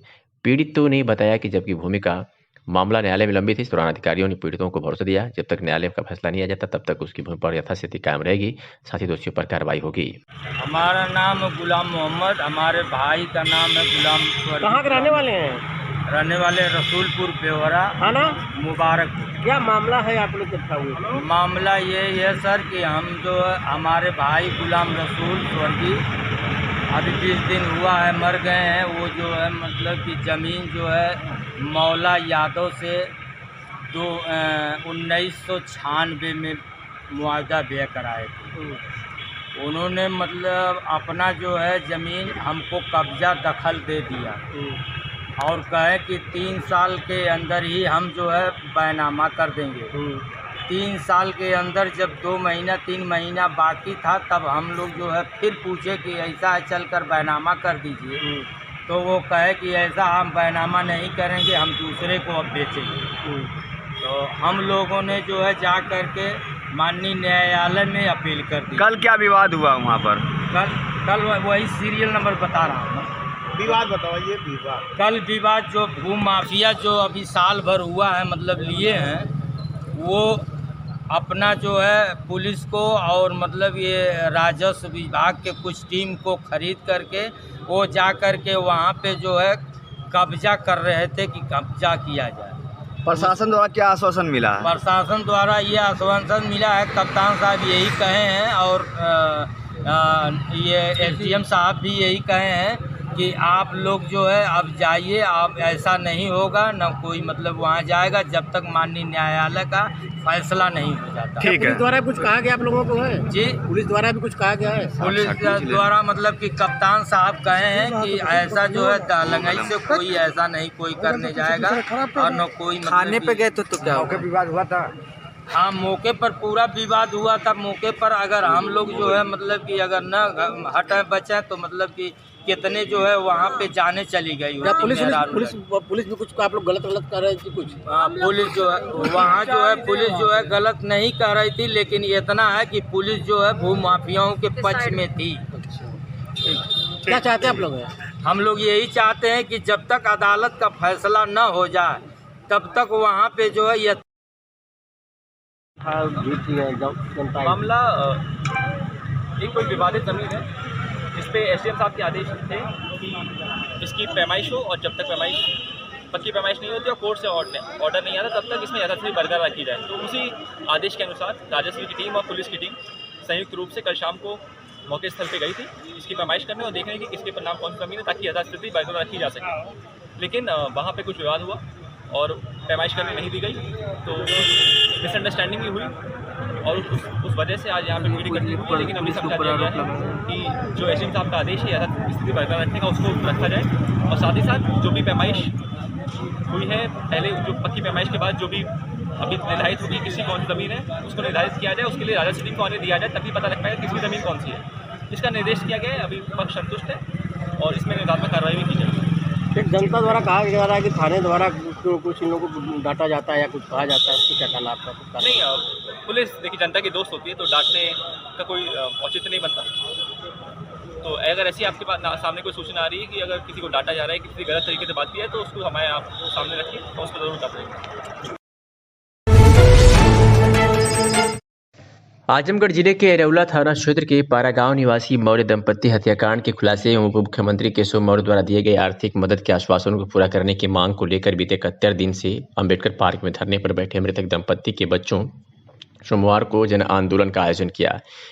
पीड़ितों ने बताया कि जबकि भूमि का मामला न्यायालय में लंबित है, इस दौरान अधिकारियों ने पीड़ितों को भरोसा दिया जब तक न्यायालय का फैसला नहीं आ जाता तब तक उसकी भूमि पर यथास्थिति कायम रहेगी, साथ ही दोषियों पर कार्रवाई होगी। हमारा नाम गुलाम मोहम्मद, हमारे भाई का नाम है गुलाम। कहाँ के रहने वाले हैं? रहने वाले रसूलपुर व्यवहारा थाना मुबारकपुर। क्या मामला है आप लोग इकट्ठा हुए? मामला ये है सर कि हम जो हमारे भाई गुलाम रसूल स्वर्गीय अभी 20 दिन हुआ है, मर गए हैं। वो जो है मतलब कि ज़मीन जो है मौला यादव से 1996 में मुआवजा व्यय कराए थे। उन्होंने मतलब अपना जो है ज़मीन हमको कब्जा दखल दे दिया और कहे कि 3 साल के अंदर ही हम जो है बैनामा कर देंगे। 3 साल के अंदर जब 2 महीना 3 महीना बाकी था तब हम लोग जो है फिर पूछे कि ऐसा है चल कर बैनामा कर दीजिए, तो वो कहे कि ऐसा हम बैनामा नहीं करेंगे, हम दूसरे को अब बेचेंगे। तो हम लोगों ने जो है जा कर के माननीय न्यायालय में अपील कर दी। कल क्या विवाद हुआ वहाँ पर? कल वही सीरियल नंबर बता रहा हूँ। विवाद बताओ। ये विवाद कल विवाद जो भूमाफिया जो अभी साल भर हुआ है मतलब लिए हैं, वो अपना जो है पुलिस को और मतलब ये राजस्व विभाग के कुछ टीम को खरीद करके वो जा कर के वहाँ पे जो है कब्जा कर रहे थे कि कब्जा किया जाए। प्रशासन द्वारा क्या आश्वासन मिला है? प्रशासन द्वारा ये आश्वासन मिला है, कप्तान साहब यही कहे हैं और ये SDM साहब भी यही कहे हैं कि आप लोग जो है अब जाइए, आप ऐसा नहीं होगा, न कोई मतलब वहाँ जाएगा जब तक माननीय न्यायालय का फैसला नहीं हो जाता। ठीक है। पुलिस द्वारा कुछ कहा गया आप लोगों को है? जी, पुलिस द्वारा भी कुछ कहा गया है? पुलिस द्वारा मतलब कि कप्तान साहब कहे हैं कि ऐसा जो है दहलंगाई से कोई ऐसा नहीं कोई करने जाएगा और न कोई मतलब थाने पे गए तो क्या विवाद हुआ था? हाँ, मौके पर पूरा विवाद हुआ था। मौके पर अगर हम लोग जो है मतलब कि अगर न हटें बचें तो मतलब कि कितने जो है वहाँ पे जाने चली गई क्या उसकी पुलिस मेहरारू पुलिस पुलिस में कुछ आप लोग गलत गलत कर रहे थे कुछ? हाँ, पुलिस जो है वहाँ जो है पुलिस जो है गलत नहीं कर रही थी, लेकिन इतना है कि पुलिस जो है भू माफियाओं के पक्ष में थी। क्या चाहते हैं आप लोग? हम लोग यही चाहते हैं कि जब तक अदालत का फैसला न हो जाए तब तक वहाँ पे जो है ये मामला एक कोई विवादित जमीन है जिसपे एसडीएम साहब के आदेश थे कि इसकी पैमाइश हो, और जब तक पक्की पैमाइश नहीं होती और कोर्ट से ऑर्डर नहीं आता तब तक इसमें यथास्थिति बरकरार रखी जाए। तो उसी आदेश के अनुसार राजस्व की टीम और पुलिस की टीम संयुक्त रूप से कल शाम को मौके स्थल पे गई थी इसकी पैमाइश करने और देखने की किसके पर नाम कौन सी जमीन है ताकि यथास्थिति बरकरार रखी जा सके। लेकिन वहाँ पे कुछ विवाद हुआ और पैमाइश करने नहीं दी गई, तो मिसअंडरस्टैंडिंग भी हुई और उस वजह से आज यहाँ पे मीटिंग करनी हुई। लेकिन अभी समझा दिया गया है कि जो एसडीएम साहब का आदेश है यथास्थिति बरकरार रखने का उसको रखा जाए, और साथ ही साथ जो भी पैमाइश हुई है पहले जो पक्की पैमाइश के बाद जो भी अभी निर्धारित होगी किसी कौन सी ज़मीन है उसको निर्धारित किया जाए, उसके लिए राजस्व टीम को आने दिया जाए तभी पता लग पाएगा किसकी ज़मीन कौन सी है। इसका निर्देश किया गया है, अभी पक्ष संतुष्ट है और इसमें निदात्मक कार्रवाई भी की जाएगी। एक जनता द्वारा कहा जा रहा है कि थाने द्वारा कुछ इन लोगों को डांटा जाता है या कुछ कहा जाता है, उसको क्या कहना आपका? नहीं, पुलिस देखिए जनता की दोस्त होती है तो डांटने का कोई औचित्य नहीं बनता। तो अगर ऐसी आपके पास सामने कोई सूचना आ रही है कि अगर किसी को डांटा जा रहा है, किसी गलत तरीके से बात की है, तो उसको हमारे आप सामने रखिए और उसको जरूर बताइए। आजमगढ़ जिले के एरौला थाना क्षेत्र के पारा गांव निवासी मौर्य दंपत्ति हत्याकांड के खुलासे एवं उप मुख्यमंत्री केशव मौर्य द्वारा दिए गए आर्थिक मदद के आश्वासनों को पूरा करने की मांग को लेकर बीते 71 दिन से अंबेडकर पार्क में धरने पर बैठे मृतक दंपत्ति के बच्चों सोमवार को जन आंदोलन का आयोजन किया।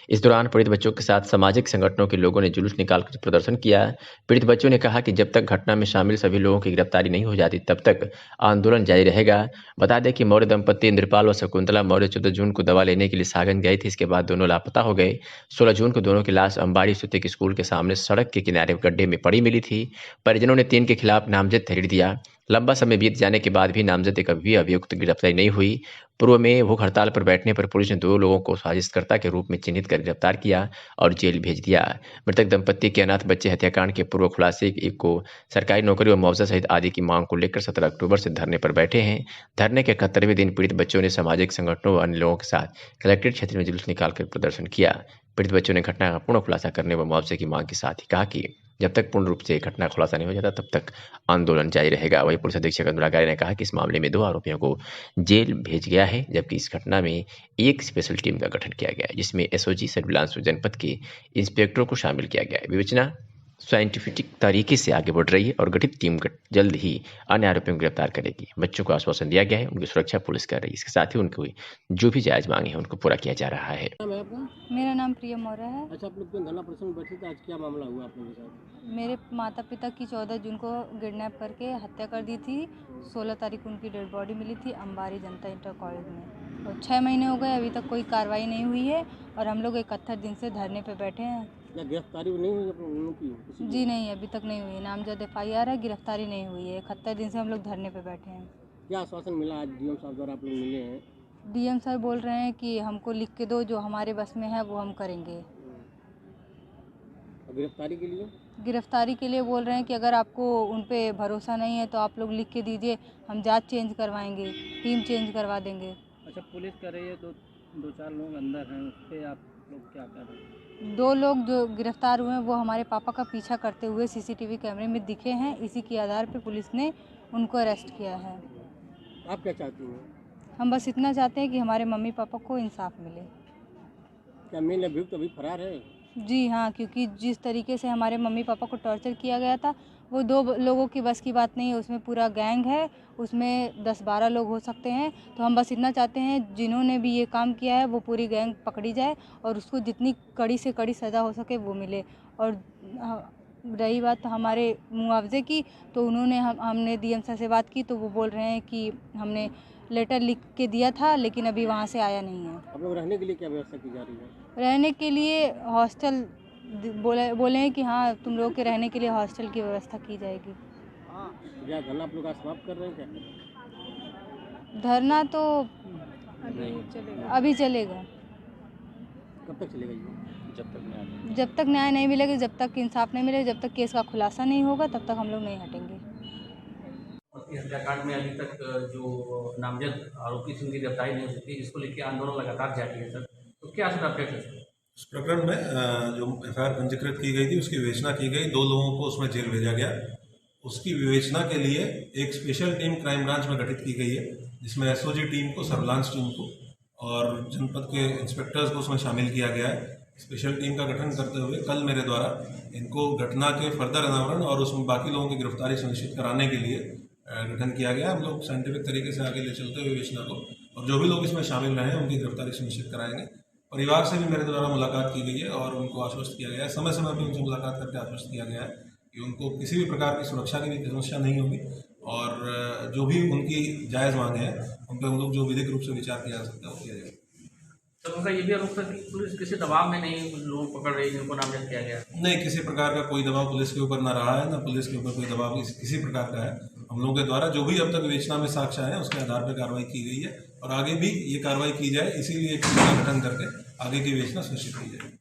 इस दौरान पीड़ित बच्चों के साथ सामाजिक संगठनों के लोगों ने जुलूस निकालकर प्रदर्शन किया। पीड़ित बच्चों ने कहा कि जब तक घटना में शामिल सभी लोगों की गिरफ्तारी नहीं हो जाती तब तक आंदोलन जारी रहेगा। बता दें कि मौर्य दंपत्ति इंद्रपाल व शकुंतला मौर्य 14 जून को दवा लेने के लिए सागन गए थे। इसके बाद दोनों लापता हो गए। 16 जून को दोनों की लाश अंबाड़ी स्थित एक स्कूल के सामने सड़क के किनारे गड्ढे में पड़ी मिली थी। परिजनों ने 3 के खिलाफ नामजद तहरीर दिया। लंबा समय बीत जाने के बाद भी नामजद एक भी अभियुक्त गिरफ्तारी नहीं हुई। पूर्व में भूख हड़ताल पर बैठने पर पुलिस ने 2 लोगों को साजिशकर्ता के रूप में चिन्हित कर गिरफ्तार किया और जेल भेज दिया। मृतक दंपत्ति के अनाथ बच्चे हत्याकांड के पूर्व खुलासे को सरकारी नौकरी व मुआवजा सहित आदि की मांग को लेकर 17 अक्टूबर से धरने पर बैठे हैं। धरने के 71वें दिन पीड़ित बच्चों ने सामाजिक संगठनों व अन्य लोगों के साथ कलेक्ट्रेट क्षेत्र में जुलूस निकालकर प्रदर्शन किया। पीड़ित बच्चों ने घटना का पूर्ण खुलासा करने व मुआवजे की मांग के साथ ही कहा कि जब तक पूर्ण रूप से घटना खुलासा नहीं हो जाता तब तक आंदोलन जारी रहेगा। वहीं पुलिस अधीक्षक अनुरागारी ने कहा कि इस मामले में 2 आरोपियों को जेल भेज गया है, जबकि इस घटना में एक स्पेशल टीम का गठन किया गया है जिसमें एसओजी सर्विलांस जनपद के इंस्पेक्टरों को शामिल किया गया है। विवेचना साइंटिफिक तरीके से आगे बढ़ रही है और गठित टीम जल्द ही अन्य आरोपियों को गिरफ्तार करेगी। बच्चों को आश्वासन दिया गया है, उनकी सुरक्षा पुलिस कर रही है। इसके साथ ही उनकी जो भी जायज मांगे हैं उनको पूरा किया जा रहा है। मेरा नाम प्रिया मौर्य है। अच्छा, आप लोग धरना प्रदर्शन में बैठे थे, आज क्या मामला हुआ आप लोगों के साथ? मेरे माता पिता की 14 जून को किडनैप करके हत्या कर दी थी। 16 तारीख को उनकी डेड बॉडी मिली थी अंबारी जनता इंटर कॉलेज में, और 6 महीने हो गए अभी तक कोई कार्रवाई नहीं हुई है और हम लोग 71 दिन से धरने पे बैठे हैं। क्या गिरफ्तारी नहीं हुई आप लोगों की? जी नहीं, अभी तक नहीं हुई है। नामजद FIR है, गिरफ्तारी नहीं हुई है। 71 दिन से हम लोग धरने पे बैठे हैं। क्या आश्वासन मिला आज डीएम साहब द्वारा आप लोग मिले हैं? डीएम सर बोल रहे हैं कि हमको लिख के दो, जो हमारे बस में है वो हम करेंगे। गिरफ्तारी के लिए? गिरफ्तारी के लिए बोल रहे हैं कि अगर आपको उन पे भरोसा नहीं है तो आप लोग लिख के दीजिए, हम जांच चेंज करवाएंगे, टीम चेंज करवा देंगे। अच्छा, पुलिस कर रही है तो 2-4 लोग अंदर हैं, उस पर आप लोग क्या कर रहे हैं? 2 लोग जो गिरफ्तार हुए हैं वो हमारे पापा का पीछा करते हुए CCTV कैमरे में दिखे हैं। इसी के आधार पर पुलिस ने उनको अरेस्ट किया है। आप क्या चाहती हैं? हम बस इतना चाहते हैं कि हमारे मम्मी पापा को इंसाफ मिले। क्या मेन अभियुक्त अभी फरार है? जी हाँ, क्योंकि जिस तरीके से हमारे मम्मी पापा को टॉर्चर किया गया था वो 2 लोगों की बस की बात नहीं है, उसमें पूरा गैंग है, उसमें 10-12 लोग हो सकते हैं। तो हम बस इतना चाहते हैं जिन्होंने भी ये काम किया है वो पूरी गैंग पकड़ी जाए और उसको जितनी कड़ी से कड़ी सज़ा हो सके वो मिले। और रही बात हमारे मुआवजे की, तो उन्होंने हमने डीएम सर से बात की तो वो बोल रहे हैं कि हमने लेटर लिख के दिया था लेकिन अभी वहाँ से आया नहीं है। आप लोग रहने के लिए क्या व्यवस्था की जा रही है? रहने के लिए हॉस्टल बोले हैं कि हाँ तुम लोग के रहने के लिए हॉस्टल की व्यवस्था की जाएगी। क्या धरना आप लोग आज समाप्त कर रहे हैं क्या? धरना तो अभी चलेगा। कब तक चलेगा ये? जब तक न्याय नहीं मिलेगा, जब तक इंसाफ नहीं मिलेगा, जब तक केस का खुलासा नहीं होगा, तब तक हम लोग नहीं हटेंगे। हत्याकांड में अभी तक जो नामजद आरोपी से उनकी गिरफ्तारी नहीं हो सकी, जिसको लेकर आंदोलन लगातार जारी है सर, तो क्या सर अपडेट है? इस प्रकरण में जो एफआईआर पंजीकृत की गई थी उसकी विवेचना की गई, 2 लोगों को उसमें जेल भेजा गया। उसकी विवेचना के लिए एक स्पेशल टीम क्राइम ब्रांच में गठित की गई है, जिसमें एसओजी टीम को, सर्विलांस टीम को और जनपद के इंस्पेक्टर्स को उसमें शामिल किया गया है। स्पेशल टीम का गठन करते हुए कल मेरे द्वारा इनको घटना के फर्दर अनावरण और उसमें बाकी लोगों की गिरफ्तारी सुनिश्चित कराने के लिए गठन किया गया। हम लोग साइंटिफिक तरीके से आगे ले चलते हुए विवेचना को, और जो भी लोग इसमें शामिल रहे हैं उनकी गिरफ्तारी सुनिश्चित कराएंगे। परिवार से भी मेरे द्वारा मुलाकात की गई है और उनको आश्वस्त किया गया है, समय समय पर उनसे मुलाकात करके आश्वस्त किया गया है कि उनको किसी भी प्रकार की सुरक्षा की भी समस्या नहीं होगी, और जो भी उनकी जायज़ मांगे हैं उन पर हम लोग जो विधिक रूप से विचार किया जा सकता है वो किया जाएगा। तो उनका ये भी आरोप था कि पुलिस किसी दबाव में नहीं लोग पकड़ रही जिनको नामजद किया गया? नहीं, किसी प्रकार का कोई दबाव पुलिस के ऊपर ना रहा है, ना पुलिस के ऊपर कोई दबाव किसी प्रकार का है। हम लोगों के द्वारा जो भी अब तक विवेचना में साक्ष्य आए हैं उसके आधार पर कार्रवाई की गई है, और आगे भी ये कार्रवाई की जाए, इसीलिए एक टीम का गठन करके आगे की विवेचना सुनिश्चित की जाए।